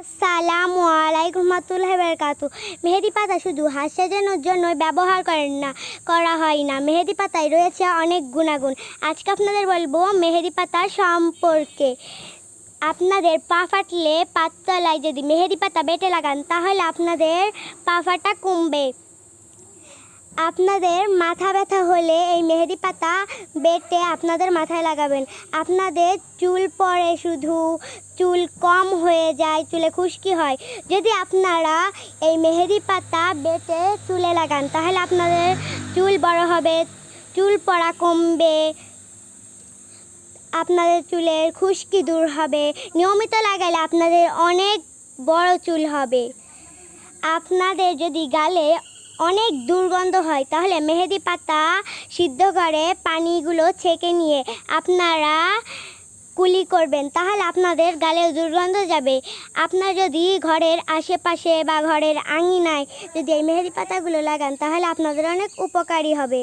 আসসালামু আলাইকুম রহমতুল্লাহি ওয়া বারাকাতুহু। মেহেদি পাতা শুধু হাত সাজানোর জন্য ব্যবহার করা হয় না। মেহেদি পাতায় রয়েছে অনেক গুণাগুণ। আজকে আপনাদের বলবো মেহেদি পাতা সম্পর্কে। আপনাদের পা ফাটলে পাততলায় যদি মেহেদি পাতা বেটে লাগান তাহলে আপনাদের পা ফাটা কমবে। আপনাদের মাথা ব্যথা হলে এই মেহেদি পাতা বেটে আপনাদের মাথায় লাগাবেন। আপনাদের চুল পড়ে, শুধু চুল কম হয়ে যায়, চুলে খুশকি হয়, যদি আপনারা এই মেহেদি পাতা বেটে চুলে লাগান তাহলে আপনাদের চুল বড় হবে, চুল পড়া কমবে, আপনাদের চুলের খুশকি দূর হবে। নিয়মিত লাগালে আপনাদের অনেক বড় চুল হবে। আপনাদের যদি গালে অনেক দুর্গন্ধ হয় তাহলে মেহেদি পাতা সিদ্ধ করে পানিগুলো ছেঁকে নিয়ে আপনারা কুলি করবেন, তাহলে আপনাদের গালে দুর্গন্ধ যাবে। আপনার যদি ঘরের আশেপাশে বা ঘরের আঙিনায় যদি এই মেহেদি পাতাগুলো লাগান তাহলে আপনাদের অনেক উপকারী হবে।